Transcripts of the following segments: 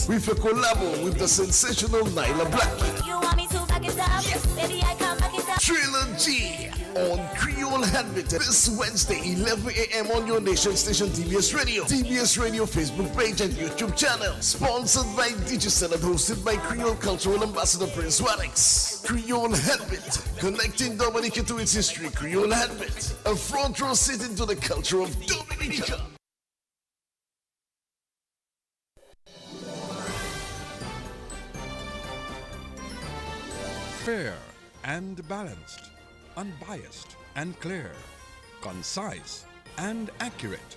with a collabo with the sensational Nyla Black. You want me to back it up? Yes. Baby, I come back it up. Trilogy on Creole Handwritten this Wednesday, 11 a.m. on your nation station DBS Radio, DBS Radio Facebook page and YouTube channel. Sponsored by Digicel and hosted by Creole Cultural Ambassador Prince Waddix. Creole Handwritten, connecting Dominica to its history. Creole Handwritten, a front row seat into the culture of Dominica. Fair and balanced, unbiased and clear, concise and accurate.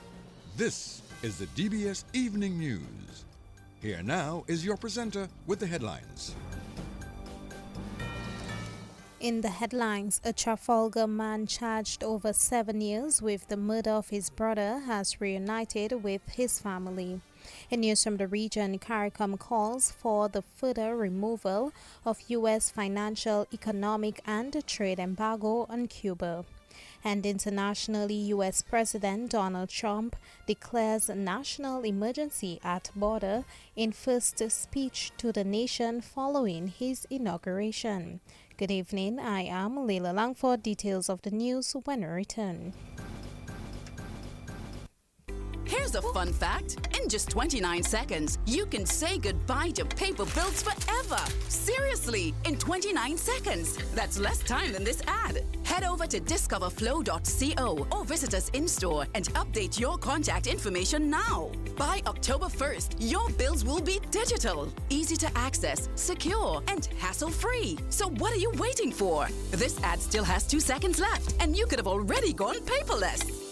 This is the DBS Evening News. Here now is your presenter with the headlines. In the headlines, a Trafalgar man charged over 7 years with the murder of his brother has reunited with his family. In news from the region, CARICOM calls for the further removal of U.S. financial, economic and trade embargo on Cuba. And internationally, U.S. President Donald Trump declares a national emergency at border in first speech to the nation following his inauguration. Good evening, I am Leila Langford. Details of the news when we return. Here's a fun fact. In just 29 seconds, you can say goodbye to paper bills forever. Seriously, in 29 seconds. That's less time than this ad. Head over to discoverflow.co or visit us in-store and update your contact information now. By October 1st, your bills will be digital, easy to access, secure, and hassle-free. So what are you waiting for? This ad still has 2 seconds left, and you could have already gone paperless.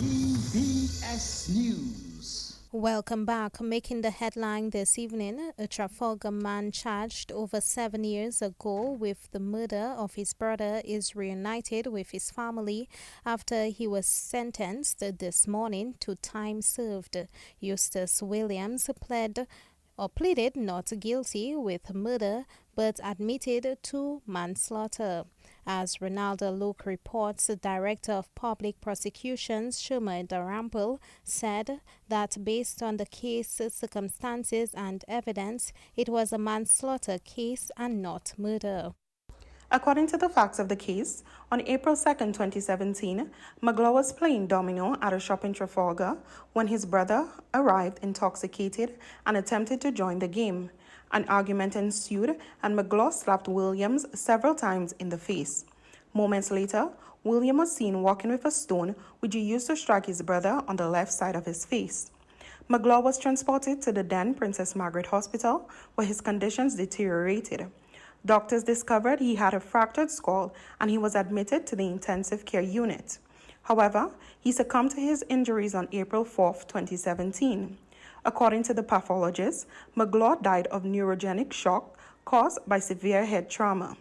DBS News. Welcome back. Making the headline this evening, a Trafalgar man charged over 7 years ago with the murder of his brother is reunited with his family after he was sentenced this morning to time served. Eustace Williams pleaded not guilty with murder but admitted to manslaughter. As Ronaldo Luke reports, the Director of Public Prosecutions, Shuma Darampal, said that based on the case circumstances and evidence, it was a manslaughter case and not murder. According to the facts of the case, on April 2, 2017, McGlaw was playing domino at a shop in Trafalgar when his brother arrived intoxicated and attempted to join the game. An argument ensued and McGlaw slapped Williams several times in the face. Moments later, William was seen walking with a stone which he used to strike his brother on the left side of his face. McGlaw was transported to the then Princess Margaret Hospital where his conditions deteriorated. Doctors discovered he had a fractured skull and he was admitted to the intensive care unit. However, he succumbed to his injuries on April 4, 2017. According to the pathologist, McGlaw died of neurogenic shock caused by severe head trauma.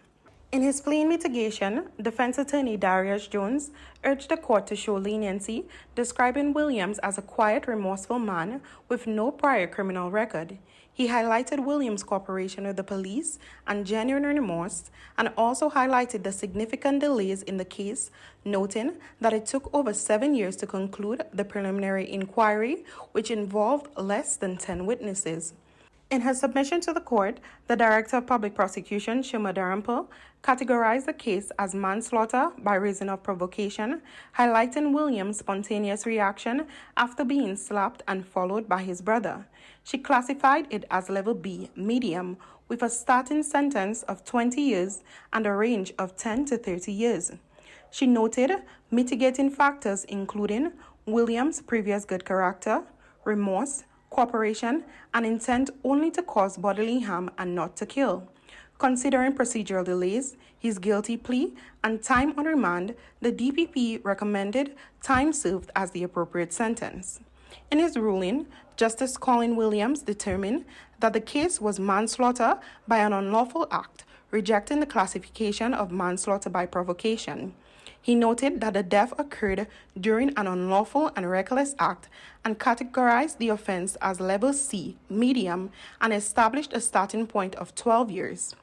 In his plea in mitigation, defense attorney Darius Jones urged the court to show leniency, describing Williams as a quiet, remorseful man with no prior criminal record. He highlighted Williams' cooperation with the police and genuine remorse, and also highlighted the significant delays in the case, noting that it took over 7 years to conclude the preliminary inquiry, which involved less than 10 witnesses. In her submission to the court, the Director of Public Prosecution, Shuma Darampal, categorized the case as manslaughter by reason of provocation, highlighting Williams' spontaneous reaction after being slapped and followed by his brother. She classified it as level B, medium, with a starting sentence of 20 years and a range of 10 to 30 years. She noted mitigating factors including Williams' previous good character, remorse, cooperation, and intent only to cause bodily harm and not to kill. Considering procedural delays, his guilty plea, and time on remand, the DPP recommended time served as the appropriate sentence. In his ruling, Justice Colin Williams determined that the case was manslaughter by an unlawful act, rejecting the classification of manslaughter by provocation. He noted that the death occurred during an unlawful and reckless act and categorized the offense as level C, medium, and established a starting point of 12 years.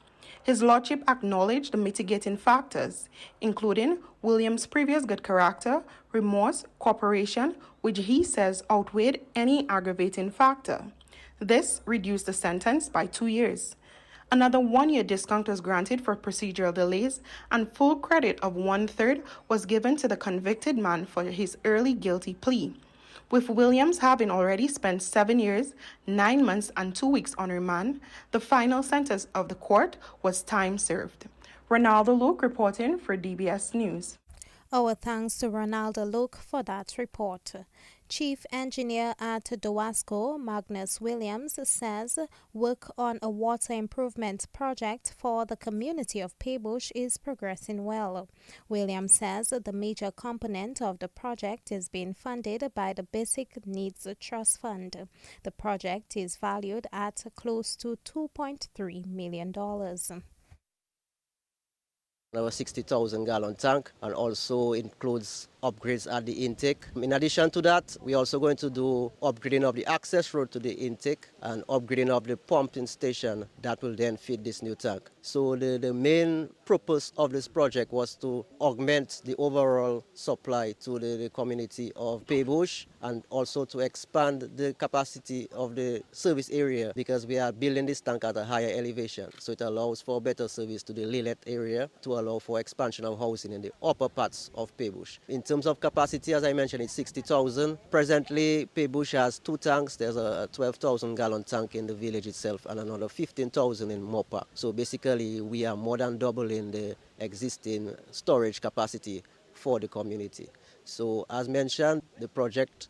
His lordship acknowledged the mitigating factors, including Williams' previous good character, remorse, cooperation, which he says outweighed any aggravating factor. This reduced the sentence by 2 years. Another 1-year discount was granted for procedural delays, and full credit of 1/3 was given to the convicted man for his early guilty plea. With Williams having already spent 7 years, 9 months, and 2 weeks on remand, the final sentence of the court was time served. Ronaldo Luke reporting for DBS News. Our thanks to Ronaldo Luke for that report. Chief Engineer at Dowasco, Magnus Williams, says work on a water improvement project for the community of Paybush is progressing well. Williams says the major component of the project is being funded by the Basic Needs Trust Fund. The project is valued at close to $2.3 million. Our 60,000 gallon tank, and also includes upgrades at the intake. In addition to that, we're also going to do upgrading of the access road to the intake and upgrading of the pumping station that will then feed this new tank. So the main purpose of this project was to augment the overall supply to the community of Paybush and also to expand the capacity of the service area, because we are building this tank at a higher elevation. So it allows for better service to the Lilet area, to allow for expansion of housing in the upper parts of Paybush. In terms of capacity, as I mentioned, it's 60,000. Presently, Paybush has 2 tanks. There's a 12,000 gallon tank in the village itself and another 15,000 in Mopa. So basically, we are more than doubling the existing storage capacity for the community. So as mentioned, the project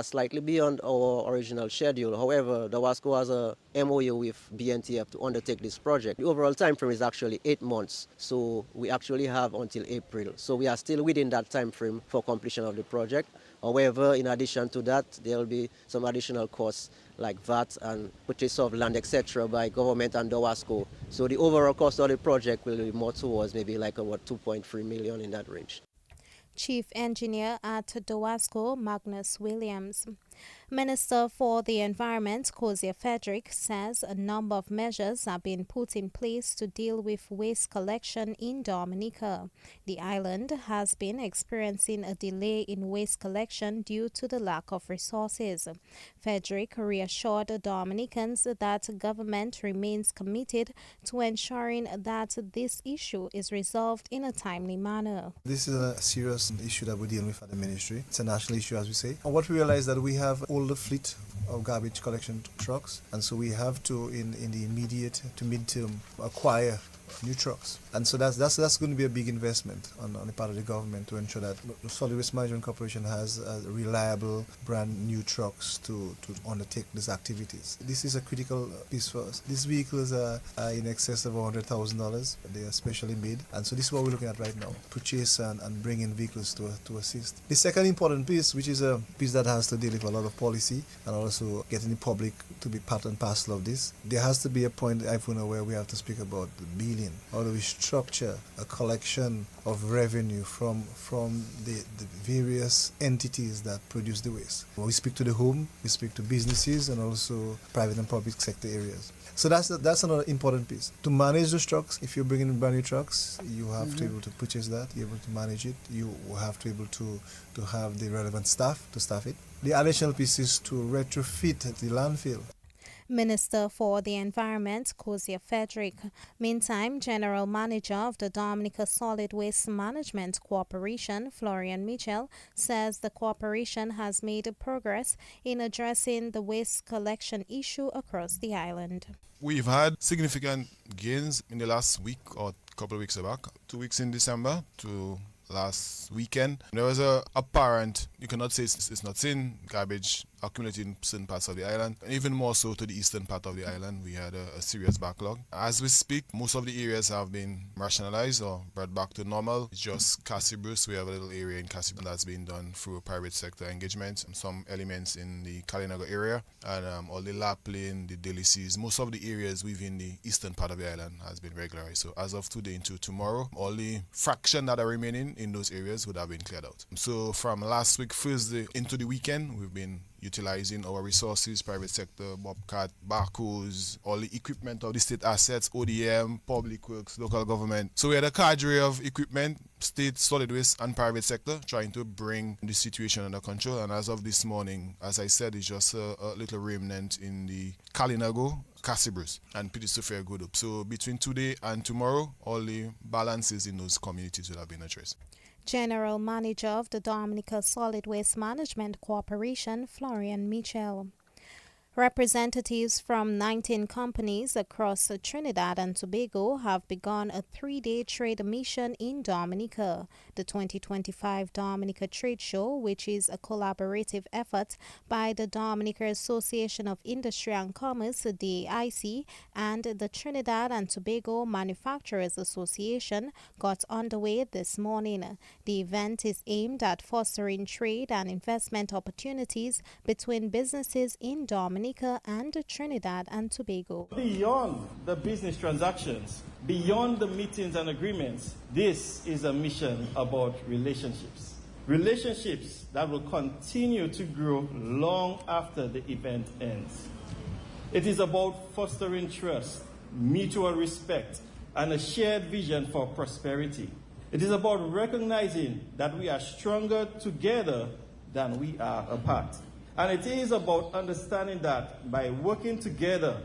slightly beyond our original schedule. However, Dowasco has a MOU with BNTF to undertake this project. The overall time frame is actually 8 months, so we actually have until April. So we are still within that time frame for completion of the project. However, in addition to that, there will be some additional costs like VAT and purchase of land, etc. by government and Dowasco. So the overall cost of the project will be more towards maybe like about 2.3 million in that range. Chief Engineer at Dowasco, Magnus Williams. Minister for the Environment, Kozia Frederick, says a number of measures are being put in place to deal with waste collection in Dominica. The island has been experiencing a delay in waste collection due to the lack of resources. Frederick reassured Dominicans that government remains committed to ensuring that this issue is resolved in a timely manner. This is a serious issue that we're dealing with at the ministry. It's a national issue, as we say. And what we realize that we have older fleet of garbage collection trucks, and so we have to, in the immediate to midterm, acquire new trucks. And so that's going to be a big investment on the part of the government to ensure that the Solid Waste Management Corporation has reliable, brand new trucks to undertake these activities. This is a critical piece for us. These vehicles are in excess of $100,000. They are specially made, and so this is what we're looking at right now: purchase and bring in vehicles to assist. The second important piece, which is a piece that has to deal with a lot of policy and also getting the public to be part and parcel of this, there has to be a point, where we have to speak about the billing. How do we structure a collection of revenue from the various entities that produce the waste? We speak to the home, we speak to businesses, and also private and public sector areas. So that's another important piece. To manage those trucks, if you're bringing in brand new trucks, you have to be able to purchase that, you're able to manage it, you have to be able to have the relevant staff to staff it. The additional piece is to retrofit the landfill. Minister for the Environment, Kozia Frederick. Meantime, General Manager of the Dominica Solid Waste Management Corporation, Florian Mitchell, says the corporation has made progress in addressing the waste collection issue across the island. We've had significant gains in the last week or couple of weeks back, 2 weeks in December to last weekend. There was a apparent, you cannot say it's not sin, garbage accumulated in certain parts of the island, and even more so to the eastern part of the island. We had a serious backlog. As we speak, most of the areas have been rationalized or brought back to normal. It's just Cassibus. We have a little area in Cassibus that's been done through private sector engagement, and some elements in the Kalinago area, and all the Lapland, the Delices, most of the areas within the eastern part of the island has been regularized. So as of today into tomorrow, all the fraction that are remaining in those areas would have been cleared out. So from last week Thursday into the weekend, we've been utilizing our resources, private sector, Bobcat, backhoes, all the equipment of the state assets, ODM, public works, local government. So we had a cadre of equipment, state, solid waste and private sector trying to bring the situation under control. And as of this morning, as I said, it's just a little remnant in the Kalinago, Cassibrus and Pittsburgh good up. So between today and tomorrow, all the balances in those communities will have been addressed. General Manager of the Dominica Solid Waste Management Corporation, Florian Michel. Representatives from 19 companies across Trinidad and Tobago have begun a 3-day trade mission in Dominica. The 2025 Dominica Trade Show, which is a collaborative effort by the Dominica Association of Industry and Commerce, DAIC, and the Trinidad and Tobago Manufacturers Association, got underway this morning. The event is aimed at fostering trade and investment opportunities between businesses in Dominica and Trinidad and Tobago. Beyond the business transactions, beyond the meetings and agreements, this is a mission about relationships. Relationships that will continue to grow long after the event ends. It is about fostering trust, mutual respect, and a shared vision for prosperity. It is about recognizing that we are stronger together than we are apart. And it is about understanding that by working together,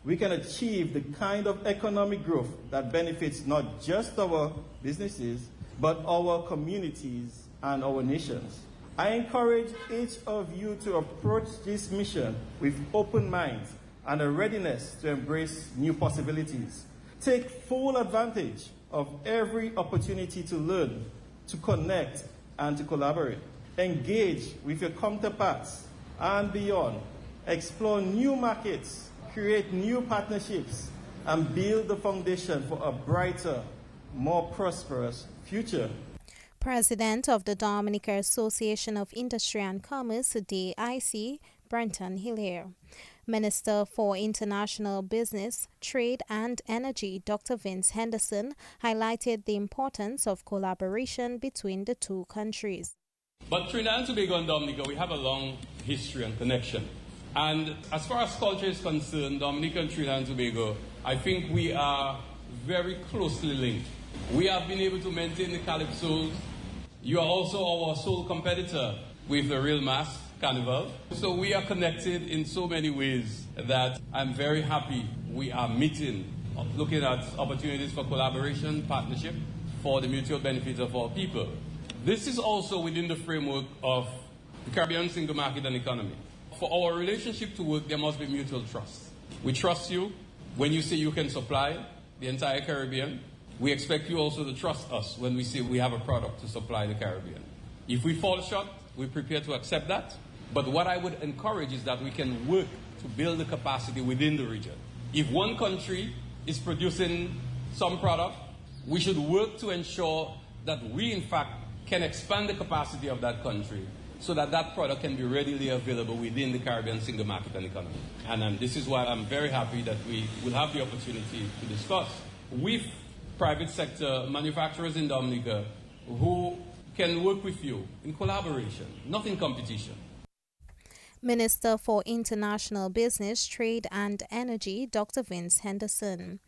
we can achieve the kind of economic growth that benefits not just our businesses, but our communities and our nations. I encourage each of you to approach this mission with open minds and a readiness to embrace new possibilities. Take full advantage of every opportunity to learn, to connect, and to collaborate. Engage with your counterparts and beyond. Explore new markets, create new partnerships, and build the foundation for a brighter, more prosperous future. President of the Dominica Association of Industry and Commerce, DIC, Brenton Hilaire. Minister for International Business, Trade and Energy, Dr. Vince Henderson, highlighted the importance of collaboration between the two countries. But Trinidad and Tobago and Dominica, we have a long history and connection. And as far as culture is concerned, Dominica and Trinidad and Tobago, I think we are very closely linked. We have been able to maintain the calypsos. You are also our sole competitor with the real mass, Carnival. So we are connected in so many ways that I'm very happy we are meeting, looking at opportunities for collaboration, partnership, for the mutual benefit of all people. This is also within the framework of the Caribbean single market and economy. For our relationship to work, there must be mutual trust. We trust you when you say you can supply the entire Caribbean. We expect you also to trust us when we say we have a product to supply the Caribbean. If we fall short, we're prepared to accept that. But what I would encourage is that we can work to build the capacity within the region. If one country is producing some product, we should work to ensure that we, in fact, can expand the capacity of that country so that that product can be readily available within the Caribbean single market and economy. And this is why I'm very happy that we will have the opportunity to discuss with private sector manufacturers in Dominica who can work with you in collaboration, not in competition. Minister for International Business, Trade and Energy, Dr. Vince Henderson.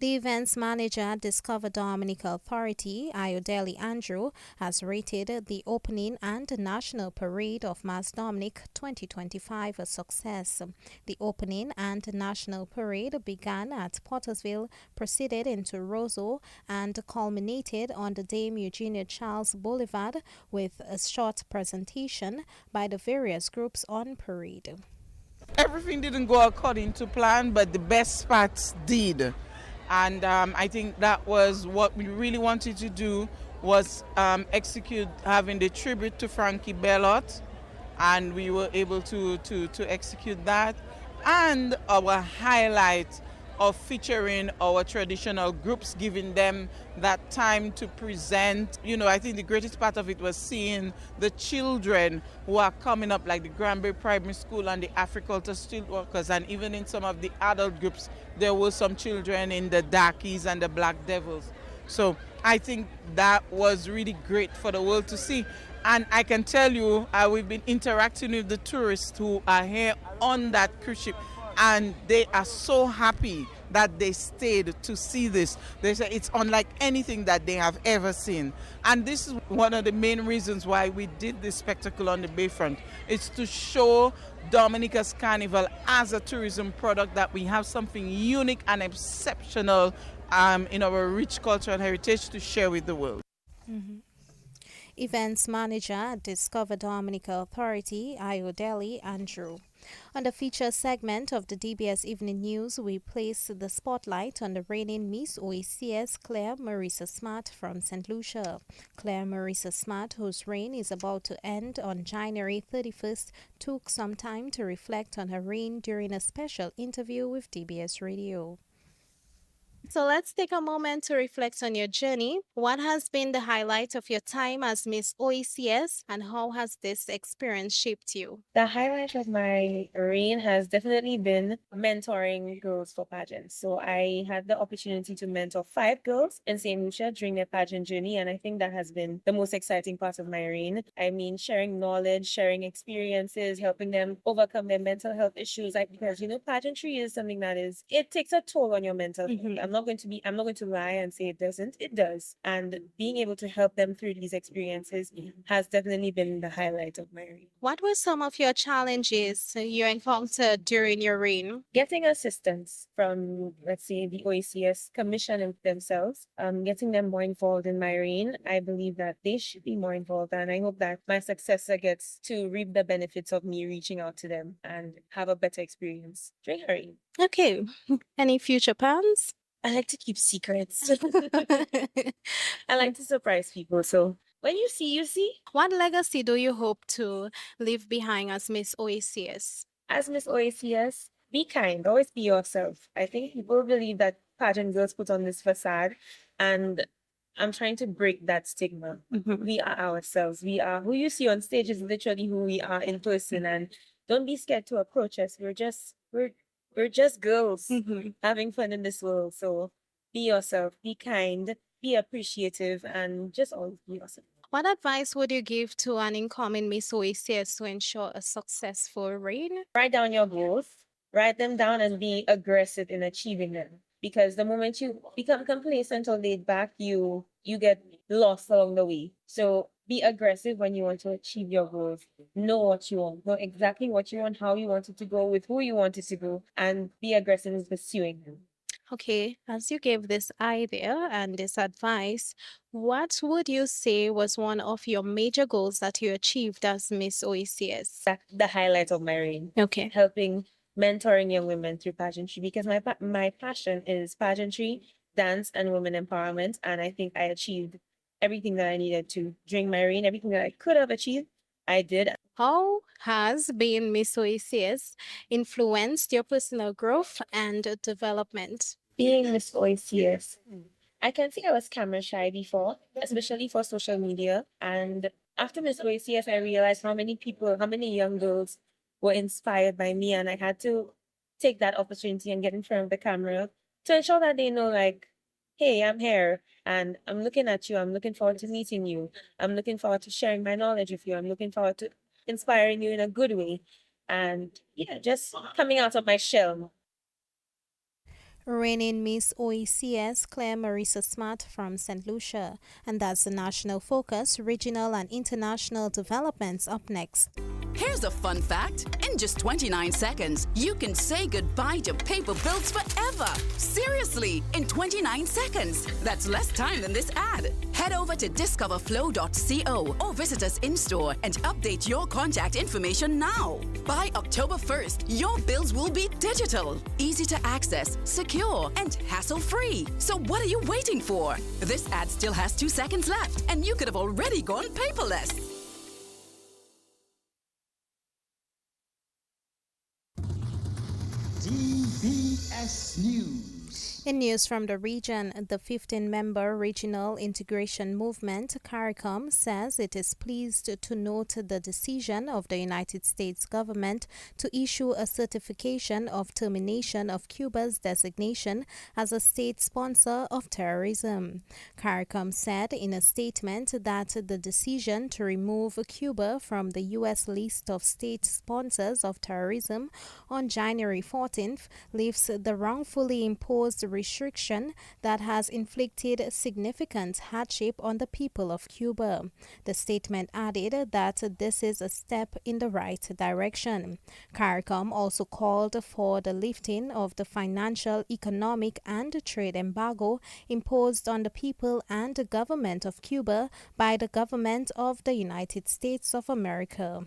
The events manager at Discover Dominica Authority, Ayodele Andrew, has rated the opening and national parade of Mass Dominic 2025 a success. The opening and national parade began at Pottersville, proceeded into Roseau, and culminated on the Dame Eugenia Charles Boulevard with a short presentation by the various groups on parade. Everything didn't go according to plan, but the best parts did. And I think that was what we really wanted to do, was execute having the tribute to Frankie Bellot, and we were able to execute that. And our highlight of featuring our traditional groups, giving them that time to present. You know, I think the greatest part of it was seeing the children who are coming up, like the Granbury Primary School and the Africulture Still Workers, and even in some of the adult groups, there were some children in the Darkies and the Black Devils. So I think that was really great for the world to see. And I can tell you, we've been interacting with the tourists who are here on that cruise ship, and they are so happy that they stayed to see this. They say it's unlike anything that they have ever seen. And this is one of the main reasons why we did this spectacle on the bayfront. It's to show Dominica's Carnival as a tourism product, that we have something unique and exceptional in our rich culture and heritage to share with the world. Events manager at Discover Dominica Authority, Ayodele Andrew. On the feature segment of the DBS Evening News, we place the spotlight on the reigning Miss OECS Claire Marisa Smart from St. Lucia. Claire Marisa Smart, whose reign is about to end on January 31st, took some time to reflect on her reign during a special interview with DBS Radio. So let's take a moment to reflect on your journey. What has been the highlight of your time as Miss OECS, and how has this experience shaped you? The highlight of my reign has definitely been mentoring girls for pageants. So I had the opportunity to mentor 5 girls in St. Lucia during their pageant journey, and I think that has been the most exciting part of my reign. I mean, sharing knowledge, sharing experiences, helping them overcome their mental health issues. Because pageantry is something that it takes a toll on your mental health. I'm not going to lie and say it doesn't. It does. And being able to help them through these experiences has definitely been the highlight of my reign. What were some of your challenges you encountered during your reign? Getting assistance from, let's say, the OECS Commission themselves, getting them more involved in my reign. I believe that they should be more involved, and I hope that my successor gets to reap the benefits of me reaching out to them and have a better experience during her reign. Okay. Any future plans? I like to keep secrets. I like to surprise people. So when you see, you see. What legacy do you hope to leave behind as Miss OECS? As Miss OECS, be kind. Always be yourself. I think people believe that pageant girls put on this facade, and I'm trying to break that stigma. We are ourselves. We are who you see on stage is literally who we are in person, and don't be scared to approach us. We're just girls having fun in this world. So be yourself, be kind, be appreciative, and just always be yourself. What advice would you give to an incoming Miss OECS to ensure a successful reign? Write down your goals, write them down, and be aggressive in achieving them. Because the moment you become complacent or laid back, you get lost along the way. So be aggressive when you want to achieve your goals. Know what you want. Know exactly what you want, how you want it to go, with who you want it to go, and be aggressive in pursuing them. Okay, as you gave this idea and this advice, what would you say was one of your major goals that you achieved as Miss OECS? The highlight of my reign. Okay. Helping, mentoring young women through pageantry, because my passion is pageantry, dance, and women empowerment, and I think I achieved everything that I needed to during my reign. Everything that I could have achieved, I did. How has being Miss OECS influenced your personal growth and development? Being Miss OECS, I can say I was camera shy before, especially for social media. And after Miss OECS, I realized how many young girls were inspired by me, and I had to take that opportunity and get in front of the camera to ensure that they know, like, hey, I'm here and I'm looking at you. I'm looking forward to meeting you. I'm looking forward to sharing my knowledge with you. I'm looking forward to inspiring you in a good way. And yeah, just coming out of my shell. Reigning Miss OECS Claire Marisa Smart from St. Lucia. And that's the national focus, regional and international developments up next. Here's a fun fact. In just 29 seconds, you can say goodbye to paper bills forever. Seriously, in 29 seconds. That's less time than this ad. Head over to discoverflow.co or visit us in-store and update your contact information now. By October 1st, your bills will be digital, easy to access, secure, and hassle-free. So what are you waiting for? This ad still has 2 seconds left, and you could have already gone paperless. DBS News. In news from the region, the 15-member Regional Integration Movement, CARICOM, says it is pleased to note the decision of the United States government to issue a certification of termination of Cuba's designation as a state sponsor of terrorism. CARICOM said in a statement that the decision to remove Cuba from the U.S. list of state sponsors of terrorism on January 14th lifts the wrongfully imposed restriction that has inflicted significant hardship on the people of Cuba. The statement added that this is a step in the right direction. CARICOM also called for the lifting of the financial, economic, and trade embargo imposed on the people and the government of Cuba by the government of the United States of America.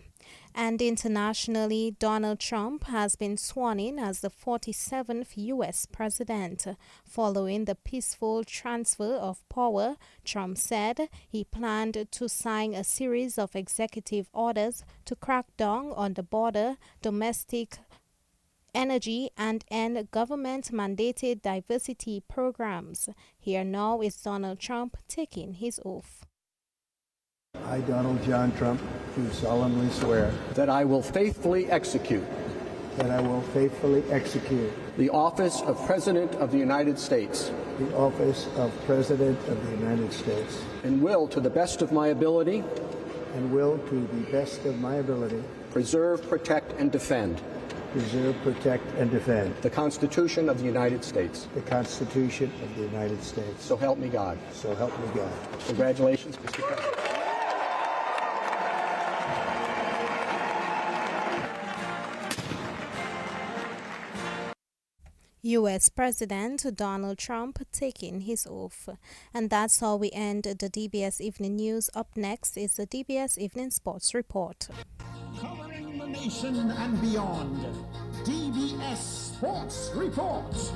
And internationally, Donald Trump has been sworn in as the 47th U.S. president. Following the peaceful transfer of power, Trump said he planned to sign a series of executive orders to crack down on the border, domestic energy, and end government-mandated diversity programs. Here now is Donald Trump taking his oath. I, Donald John Trump, do solemnly swear that I will faithfully execute the office of President of the United States and will, to the best of my ability, preserve, protect, and defend the Constitution of the United States. So help me God. Congratulations, Mr. President. U.S. President Donald Trump taking his oath. And that's how we end the DBS Evening News. Up next is the DBS Evening Sports Report. Covering the nation and beyond, DBS Sports Report.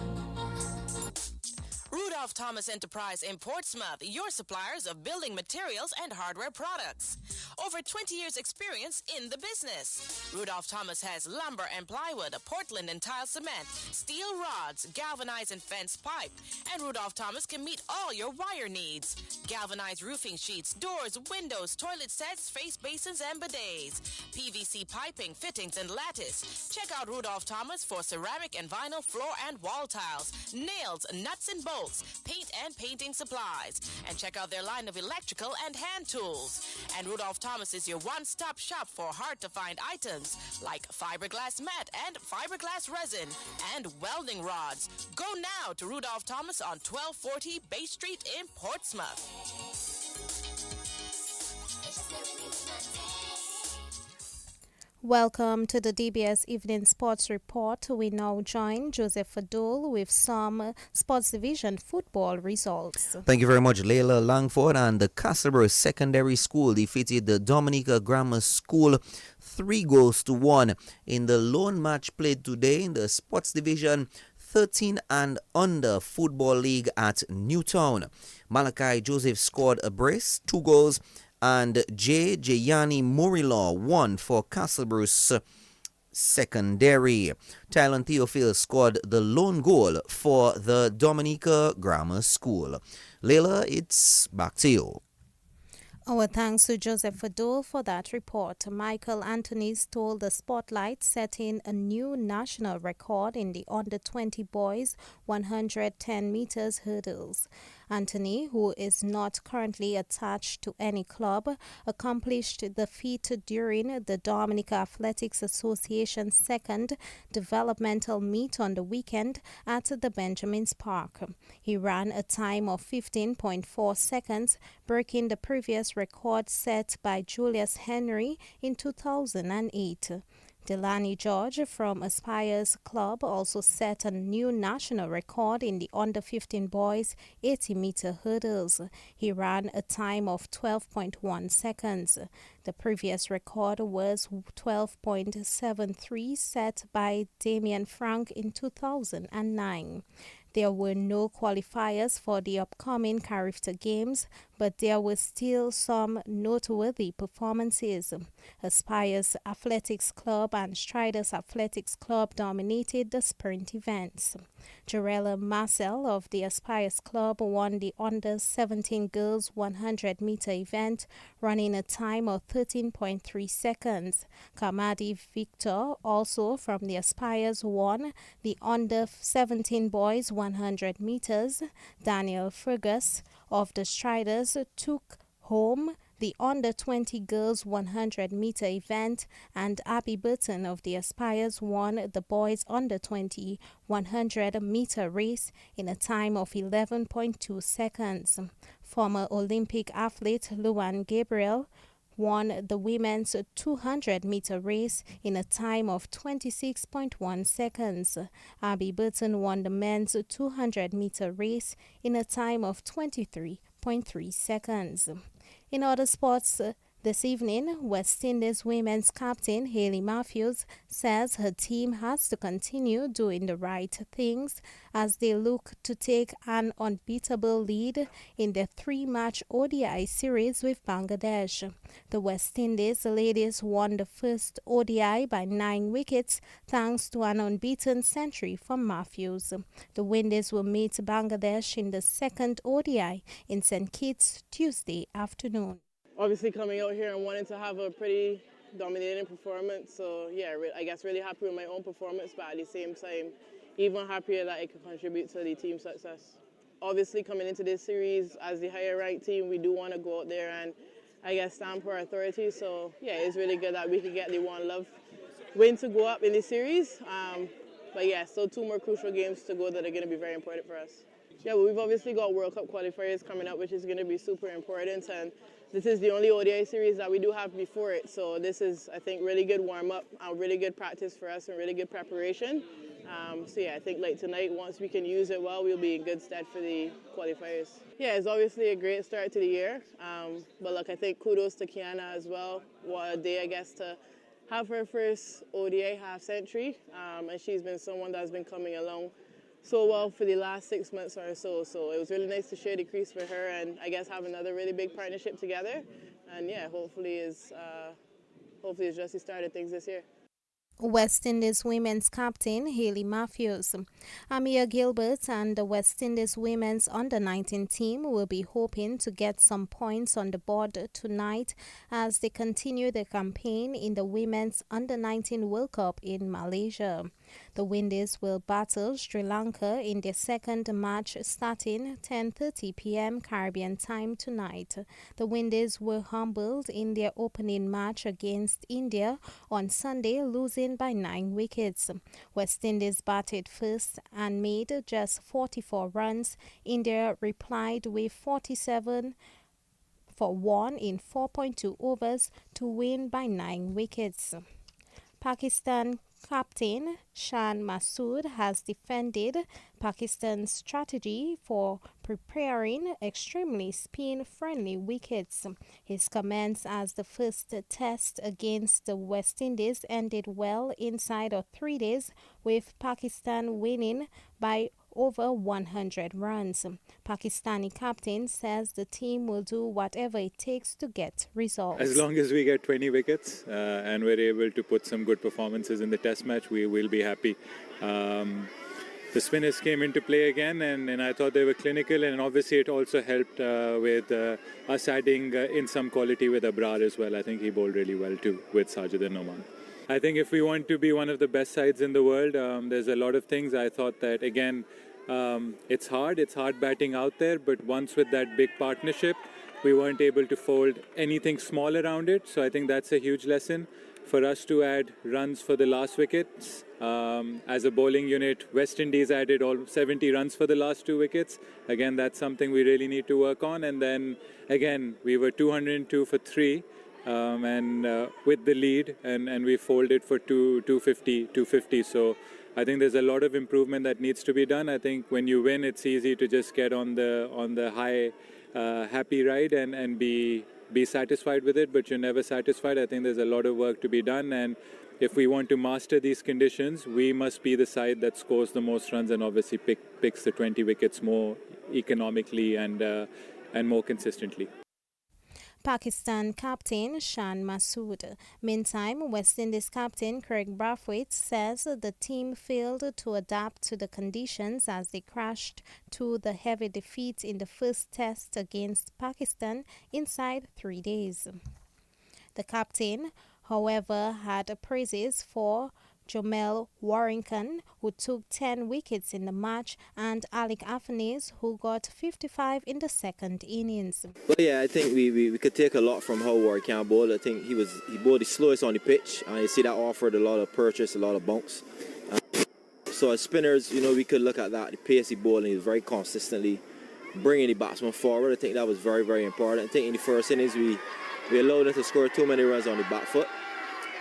Rudolph Thomas Enterprise in Portsmouth, your suppliers of building materials and hardware products. Over 20 years experience in the business. Rudolph Thomas has lumber and plywood, Portland and tile cement, steel rods, galvanized and fence pipe. And Rudolph Thomas can meet all your wire needs. Galvanized roofing sheets, doors, windows, toilet sets, face basins and bidets. PVC piping, fittings and lattice. Check out Rudolph Thomas for ceramic and vinyl floor and wall tiles, nails, nuts and bolts, paint and painting supplies. And check out their line of electrical and hand tools. And Rudolph Thomas is your one-stop shop for hard-to-find items like fiberglass mat and fiberglass resin and welding rods. Go now to Rudolph Thomas on 1240 Bay Street in Portsmouth. Welcome to the DBS Evening Sports Report. We now join Joseph Fadul with some Sports Division football results. Thank you very much, Layla Langford. And the Castleboro Secondary School defeated the Dominica Grammar School 3-1 in the lone match played today in the Sports Division 13 and under Football League at Newtown. Malachi Joseph scored a brace, 2 goals, and Jayani Murilaw won for Castleboro's Secondary. Tylen Theophil scored the lone goal for the Dominica Grammar School. Layla, it's back to you. Our thanks to Joseph Fadul for that report. Michael Anthony stole the spotlight, setting a new national record in the under-20 boys 110 meters hurdles. Anthony, who is not currently attached to any club, accomplished the feat during the Dominica Athletics Association's second developmental meet on the weekend at the Benjamins Park. He ran a time of 15.4 seconds, breaking the previous record set by Julius Henry in 2008. Delani George from Aspire's club also set a new national record in the under-15 boys 80-meter hurdles. He ran a time of 12.1 seconds. The previous record was 12.73 set by Damian Frank in 2009. There were no qualifiers for the upcoming Carifta Games, but there were still some noteworthy performances. Aspires Athletics Club and Striders Athletics Club dominated the sprint events. Jarella Marcel of the Aspires Club won the under-17 girls 100-meter event, running a time of 13.3 seconds. Kamadi Victor, also from the Aspires, won the under-17 boys 100 meters. Daniel Fergus of the Striders took home the under-20 girls 100-meter event, and Abby Burton of the Aspires won the boys under-20 100-meter race in a time of 11.2 seconds. Former Olympic athlete Luan Gabriel won the women's 200-meter race in a time of 26.1 seconds. Abby Burton won the men's 200-meter race in a time of 23.3 seconds. In other sports, this evening, West Indies women's captain Hayley Matthews says her team has to continue doing the right things as they look to take an unbeatable lead in the 3-match ODI series with Bangladesh. The West Indies ladies won the first ODI by 9 wickets thanks to an unbeaten century from Matthews. The Windies will meet Bangladesh in the second ODI in St. Kitts Tuesday afternoon. Obviously coming out here and wanting to have a pretty dominating performance, so yeah, I guess really happy with my own performance, but at the same time even happier that it could contribute to the team's success. Obviously coming into this series as the higher ranked team, we do want to go out there and I guess stamp our authority, so yeah, it's really good that we could get the One Love win to go up in the series, but yeah, still 2 more crucial games to go that are going to be very important for us. Yeah, well, we've obviously got World Cup qualifiers coming up, which is going to be super important, and this is the only ODI series that we do have before it, so this is, I think, really good warm-up, really good practice for us and really good preparation. So yeah, I think like tonight, once we can use it well, we'll be in good stead for the qualifiers. Yeah, it's obviously a great start to the year, but look, I think kudos to Kiana as well. What a day, I guess, to have her first ODI half-century, and she's been someone that's been coming along so well for the last 6 months or so. So it was really nice to share the crease for her and I guess have another really big partnership together. And yeah, hopefully it's just the start of things this year. West Indies women's captain Hayley Matthews. Amir Gilbert and the West Indies women's under-19 team will be hoping to get some points on the board tonight as they continue their campaign in the women's under-19 World Cup in Malaysia. The Windies will battle Sri Lanka in their second match starting 10:30 p.m. Caribbean time tonight. The Windies were humbled in their opening match against India on Sunday, losing by 9 wickets. West Indies batted first and made just 44 runs. India replied with 47 for 1 in 4.2 overs to win by 9 wickets. Pakistan captain Shan Masood has defended Pakistan's strategy for preparing extremely spin-friendly wickets. His comments as the first test against the West Indies ended well inside of 3 days, with Pakistan winning by over 100 runs. Pakistani captain says the team will do whatever it takes to get results. As long as we get 20 wickets and we're able to put some good performances in the test match, we will be happy. The spinners came into play again and I thought they were clinical, and obviously it also helped with us adding in some quality with Abrar as well. I think he bowled really well too with Sajid and Oman. I think if we want to be one of the best sides in the world, there's a lot of things. I thought that, again, it's hard batting out there, but once with that big partnership, we weren't able to fold anything small around it. So I think that's a huge lesson for us to add runs for the last wickets. As a bowling unit, West Indies added all 70 runs for the last 2 wickets. Again, that's something we really need to work on. And then, again, we were 202 for 3. With the lead, and we folded for 250. So I think there's a lot of improvement that needs to be done. I think when you win, it's easy to just get on the high, happy ride and be satisfied with it, but you're never satisfied. I think there's a lot of work to be done, and if we want to master these conditions, we must be the side that scores the most runs and obviously picks the 20 wickets more economically and more consistently. Pakistan captain Shan Masood. Meantime, West Indies captain Craig Brathwaite says the team failed to adapt to the conditions as they crashed to the heavy defeat in the first test against Pakistan inside 3 days. The captain, however, had praises for Jomel Warrington, who took 10 wickets in the match, and Alec Afanese, who got 55 in the second innings. Well, yeah, I think we could take a lot from how Warrington bowled. I think he bowled the slowest on the pitch, and you see that offered a lot of purchase, a lot of bounce. So as spinners, we could look at that. The pace he bowled, he was very consistently bringing the batsman forward. I think that was very, very important. I think in the first innings, we allowed him to score too many runs on the back foot.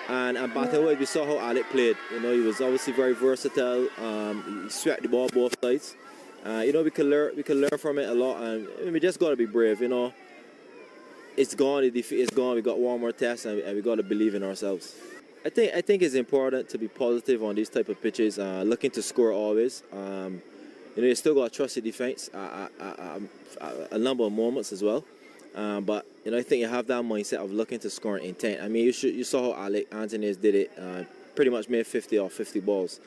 And batting wise, we saw how Alec played. He was obviously very versatile. He swept the ball both sides. We can learn from it a lot, and we just got to be brave. It's gone. The defeat is gone. We got one more test, and we got to believe in ourselves. I think it's important to be positive on these type of pitches. Looking to score always. You still got to trust the defense a number of moments as well. But I think you have that mindset of looking to score an intent. I mean, you saw how Alec Anthony did it. Pretty much made 50 off 50 balls,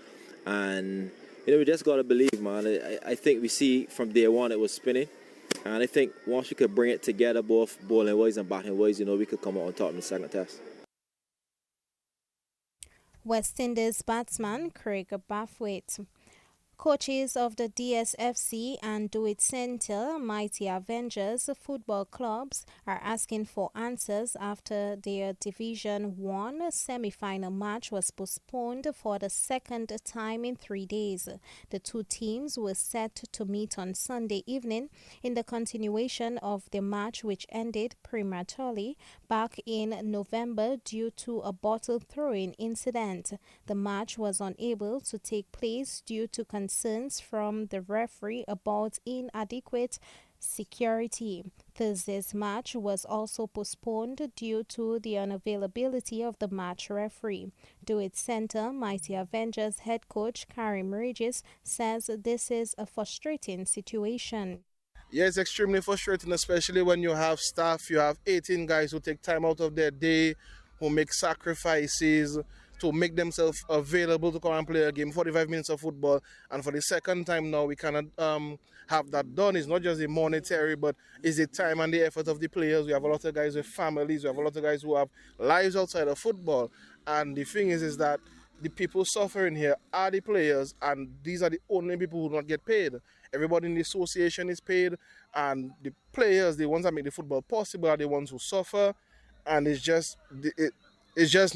and we just got to believe, man. I think we see from day one it was spinning, and I think once we could bring it together, both bowling wise and batting wise, we could come out on top in the second test. West Indies batsman Craig Brathwaite. Coaches of the DSFC and Do It Centre Mighty Avengers football clubs are asking for answers after their Division 1 semi-final match was postponed for the second time in 3 days. The two teams were set to meet on Sunday evening in the continuation of the match, which ended prematurely back in November due to a bottle throwing incident. The match was unable to take place due to concerns from the referee about inadequate security. Thursday's match was also postponed due to the unavailability of the match referee. Do It Centre Mighty Avengers head coach Karim Regis says this is a frustrating situation. Yeah, it's extremely frustrating, especially when you have staff. You have 18 guys who take time out of their day, who make sacrifices to make themselves available to come and play a game, 45 minutes of football. And for the second time now, we cannot have that done. It's not just the monetary, but it's the time and the effort of the players. We have a lot of guys with families. We have a lot of guys who have lives outside of football. And the thing is that the people suffering here are the players, and these are the only people who do not get paid. Everybody in the association is paid, and the players, the ones that make the football possible, are the ones who suffer. And it's just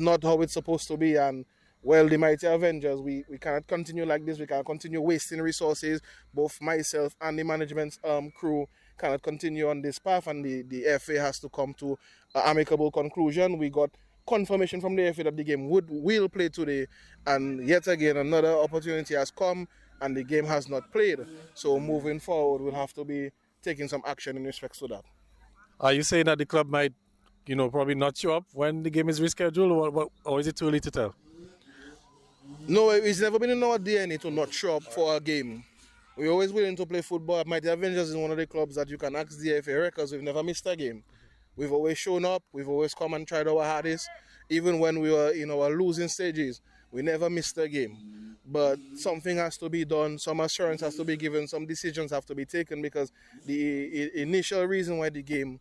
not how it's supposed to be. And well, the Mighty Avengers, we cannot continue like this. We cannot continue wasting resources. Both myself and the management crew cannot continue on this path, and the FA has to come to an amicable conclusion. We got confirmation from the FA that the game will play today, and yet again another opportunity has come and the game has not played. So moving forward, we'll have to be taking some action in respect to that. Are you saying that the club might probably not show up when the game is rescheduled, or is it too early to tell? No, it's never been in our DNA to not show up for a game. We're always willing to play football. Mighty Avengers is one of the clubs that you can ask the FA records. We've never missed a game. We've always shown up. We've always come and tried our hardest. Even when we were in our losing stages, we never missed a game. But something has to be done. Some assurance has to be given. Some decisions have to be taken, because the initial reason why the game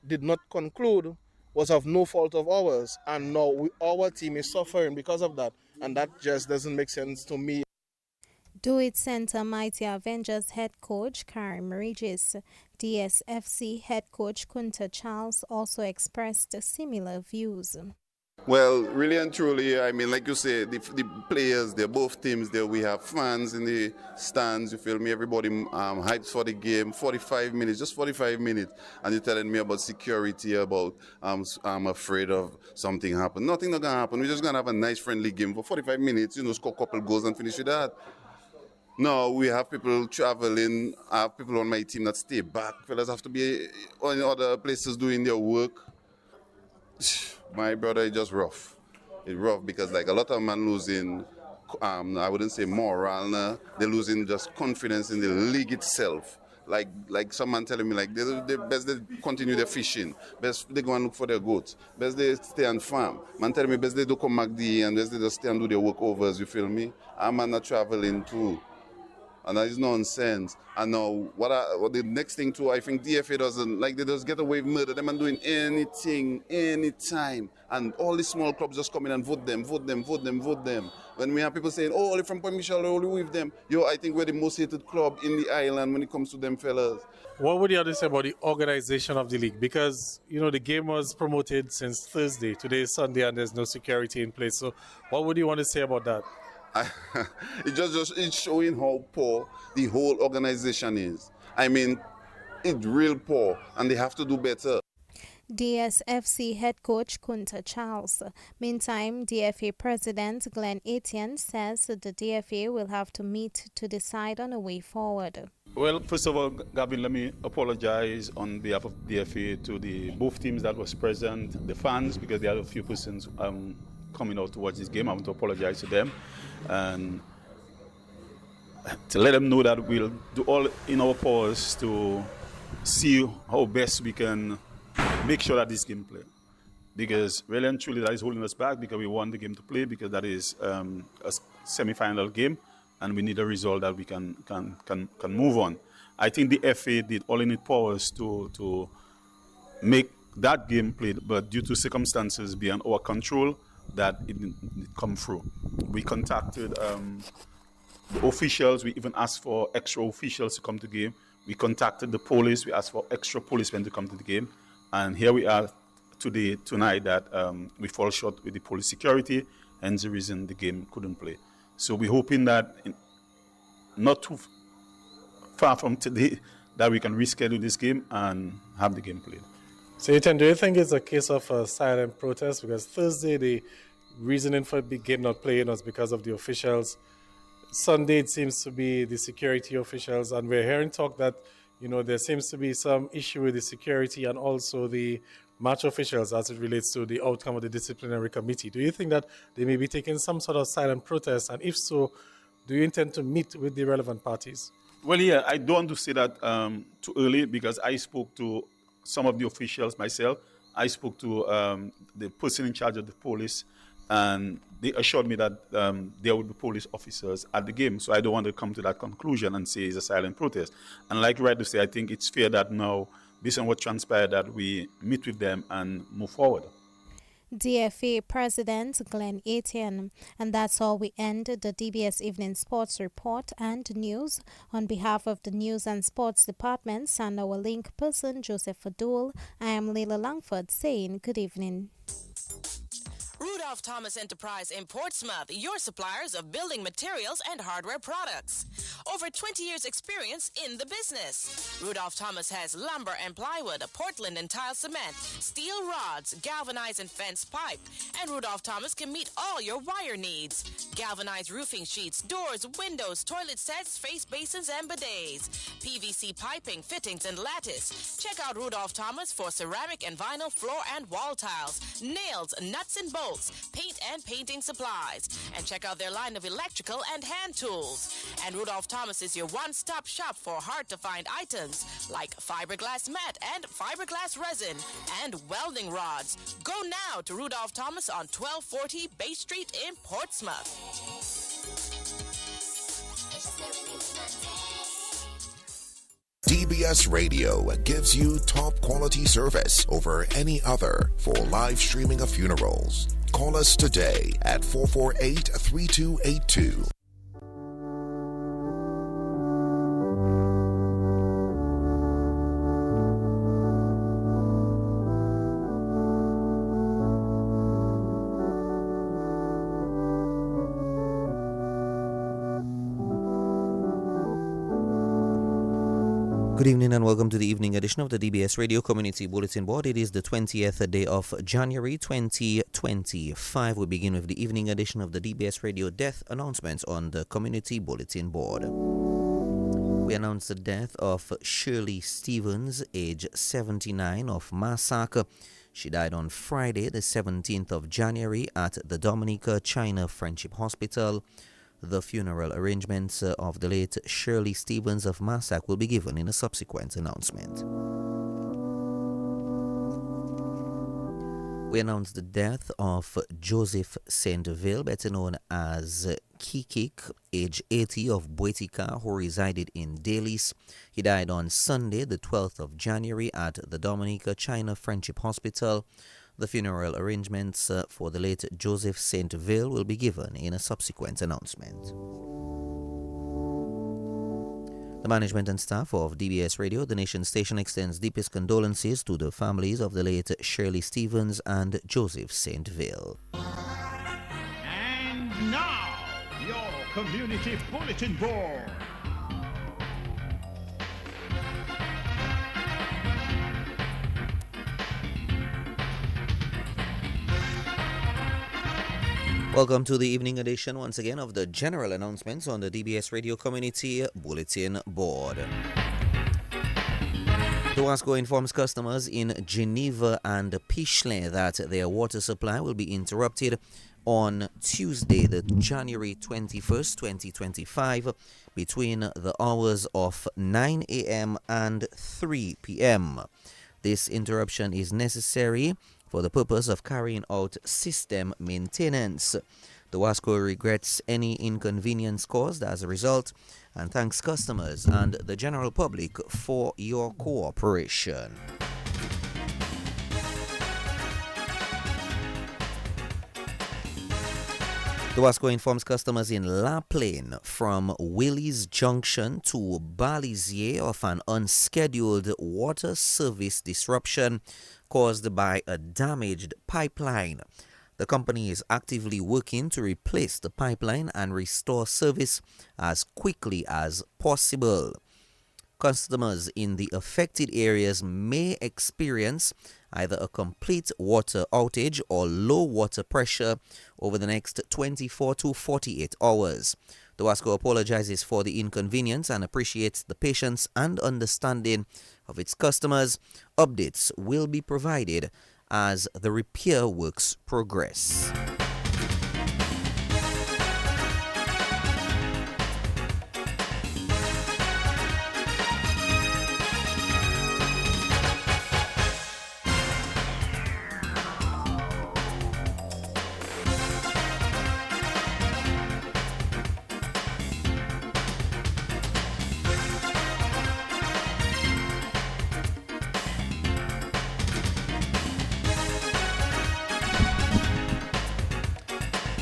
did not conclude was of no fault of ours, and now our team is suffering because of that, and that just doesn't make sense to me. Do It Centre Mighty Avengers head coach Karim Regis. DSFC head coach Kunta Charles also expressed similar views. Well, really and truly, I mean, like you say, the players, they're both teams there. We have fans in the stands, you feel me? Everybody hypes for the game. 45 minutes, just 45 minutes. And you're telling me about security, about I'm afraid of something happen. Nothing not going to happen. We're just going to have a nice, friendly game for 45 minutes, score a couple goals and finish with that. No, we have people traveling. I have people on my team that stay back. Fellas have to be in other places doing their work. My brother, is just rough. It's rough because like a lot of men losing, I wouldn't say moral, they're losing just confidence in the league itself. Like some man telling me like they best they continue their fishing, best they go and look for their goats, best they stay on farm. Man telling me best they do come back the and best they just stay and do their workovers, you feel me? I'm not traveling too. And that is nonsense. And now, what the next thing too, I think DFA doesn't, like they just get away with murder. Them and doing anything, anytime. And all these small clubs just come in and vote them. When we have people saying, oh, only from Point Michel, only with them. I think we're the most hated club in the island when it comes to them fellas. What would you have to say about the organization of the league? Because, the game was promoted since Thursday. Today is Sunday and there's no security in place. So what would you want to say about that? It's showing how poor the whole organization is. I mean, it's real poor, and they have to do better. DSFC head coach Kunta Charles. Meantime, DFA president Glenn Etienne says the DFA will have to meet to decide on a way forward. Well, first of all, Gavin, let me apologize on behalf of DFA to both teams that was present, the fans, because there are a few persons coming out to watch this game. I want to apologize to them and to let them know that we'll do all in our powers to see how best we can make sure that this game play. Because really and truly that is holding us back, because we want the game to play, because that is a semi-final game and we need a result that we can move on. I think the FA did all in its powers to make that game played, but due to circumstances beyond our control, that it didn't come through. We contacted the officials. We even asked for extra officials to come to the game. We contacted the police. We asked for extra policemen to come to the game. And here we are tonight that we fall short with the police security, and the reason the game couldn't play. So we're hoping that not too far from today that we can reschedule this game and have the game played. So, Ethan, do you think it's a case of a silent protest? Because Thursday, the reasoning for the game not playing was because of the officials. Sunday, it seems to be the security officials. And we're hearing talk that, there seems to be some issue with the security and also the match officials as it relates to the outcome of the disciplinary committee. Do you think that they may be taking some sort of silent protest? And if so, do you intend to meet with the relevant parties? Well, yeah, I don't want to say that too early, because I spoke to some of the officials myself. I spoke to the person in charge of the police, and they assured me that there would be police officers at the game. So I don't want to come to that conclusion and say it's a silent protest. And like you rightly say, I think it's fair that now, based on what transpired, that we meet with them and move forward. DFA President Glenn Etienne. And that's all we end the DBS Evening Sports Report and News. On behalf of the News and Sports Departments and our link person, Joseph Fadul, I am Leila Langford saying good evening. Rudolph Thomas Enterprise in Portsmouth, your suppliers of building materials and hardware products. Over 20 years experience in the business. Rudolph Thomas has lumber and plywood, Portland and tile cement, steel rods, galvanized and fence pipe. And Rudolph Thomas can meet all your wire needs. Galvanized roofing sheets, doors, windows, toilet sets, face basins and bidets. PVC piping, fittings and lattice. Check out Rudolph Thomas for ceramic and vinyl floor and wall tiles, nails, nuts and bolts, paint and painting supplies. And check out their line of electrical and hand tools. And Rudolph Thomas is your one-stop shop for hard-to-find items like fiberglass mat and fiberglass resin and welding rods. Go now to Rudolph Thomas on 1240 Bay Street in Portsmouth. DBS Radio gives you top quality service over any other for live streaming of funerals. Call us today at 448-3282. Good evening and welcome to the evening edition of the DBS Radio Community Bulletin Board. It is the 20th day of January 2025. We begin with the evening edition of the DBS Radio death announcements on the Community Bulletin Board. We announce the death of Shirley Stevens, age 79, of Massac. She died on Friday, the 17th of January at the Dominica-China Friendship Hospital. The funeral arrangements of the late Shirley Stevens of Massac will be given in a subsequent announcement. We announced the death of Joseph Saint-Ville, better known as Kikik, age 80, of Boetica, who resided in Dalis. He died on Sunday, the 12th of January, at the Dominica-China Friendship Hospital. The funeral arrangements for the late Joseph Saint-Ville will be given in a subsequent announcement. The management and staff of DBS Radio, the nation station, extends deepest condolences to the families of the late Shirley Stevens and Joseph Saint-Ville. And now, your community bulletin board. Welcome to the evening edition once again of the general announcements on the DBS Radio Community Bulletin Board. Doasco informs customers in Geneva and Pichelin that their water supply will be interrupted on Tuesday, the January 21st, 2025, between the hours of 9 a.m. and 3 p.m. This interruption is necessary for the purpose of carrying out system maintenance. The WASCO regrets any inconvenience caused as a result and thanks customers and the general public for your cooperation. The WASCO informs customers in La Plaine from Willys Junction to Balisier of an unscheduled water service disruption caused by a damaged pipeline. The company is actively working to replace the pipeline and restore service as quickly as possible. Customers in the affected areas may experience either a complete water outage or low water pressure over the next 24 to 48 hours. The WASCO apologizes for the inconvenience and appreciates the patience and understanding of its customers. Updates will be provided as the repair works progress.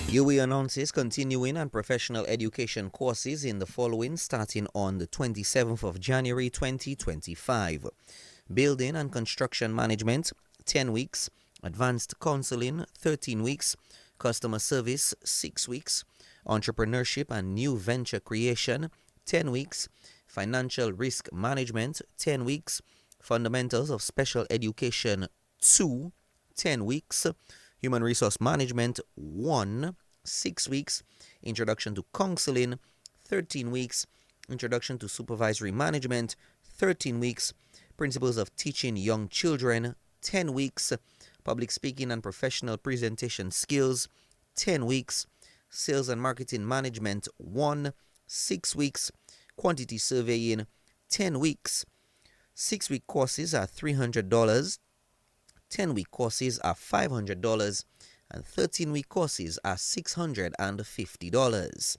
UE announces continuing and professional education courses in the following starting on the 27th of January 2025. Building and Construction Management, 10 weeks. Advanced Counseling, 13 weeks. Customer Service, 6 weeks. Entrepreneurship and New Venture Creation, 10 weeks. Financial Risk Management, 10 weeks. Fundamentals of Special Education, 2, 10 weeks. Human Resource Management, 1, 6 weeks. Introduction to Counseling, 13 weeks. Introduction to Supervisory Management, 13 weeks. Principles of Teaching Young Children, 10 weeks. Public Speaking and Professional Presentation Skills, 10 weeks. Sales and Marketing Management, 1, 6 weeks. Quantity Surveying, 10 weeks. 6-week courses are $300. 10-week courses are $500 and 13-week courses are $650.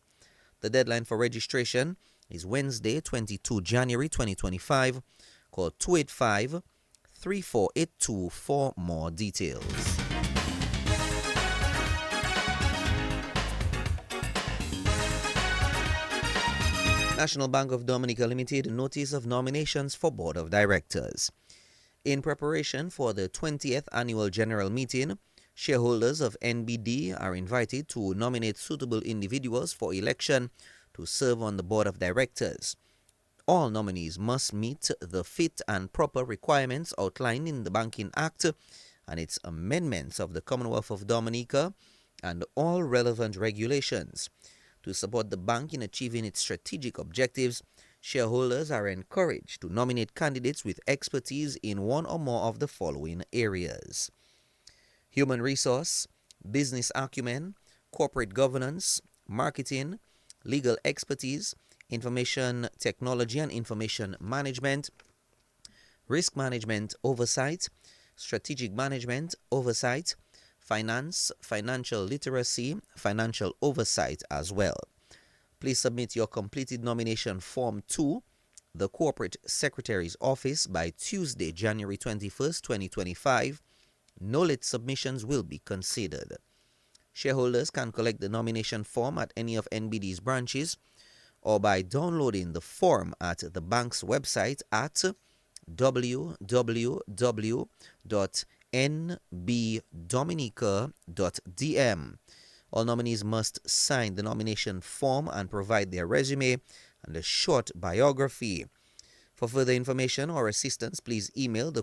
The deadline for registration is Wednesday, 22 January 2025. Call 285-3482 for more details. National Bank of Dominica Limited notice of nominations for Board of Directors. In preparation for the 20th Annual General Meeting, shareholders of NBD are invited to nominate suitable individuals for election to serve on the Board of Directors. All nominees must meet the fit and proper requirements outlined in the Banking Act and its amendments of the Commonwealth of Dominica and all relevant regulations. To support the bank in achieving its strategic objectives, shareholders are encouraged to nominate candidates with expertise in one or more of the following areas: human resource, business acumen, corporate governance, marketing, legal expertise, information technology and information management, risk management oversight, strategic management oversight, finance, financial literacy, financial oversight as well. Please submit your completed nomination form to the Corporate Secretary's Office by Tuesday, January 21st, 2025. No late submissions will be considered. Shareholders can collect the nomination form at any of NBD's branches or by downloading the form at the bank's website at www.nbdominica.dm. All nominees must sign the nomination form and provide their resume and a short biography. For further information or assistance, please email the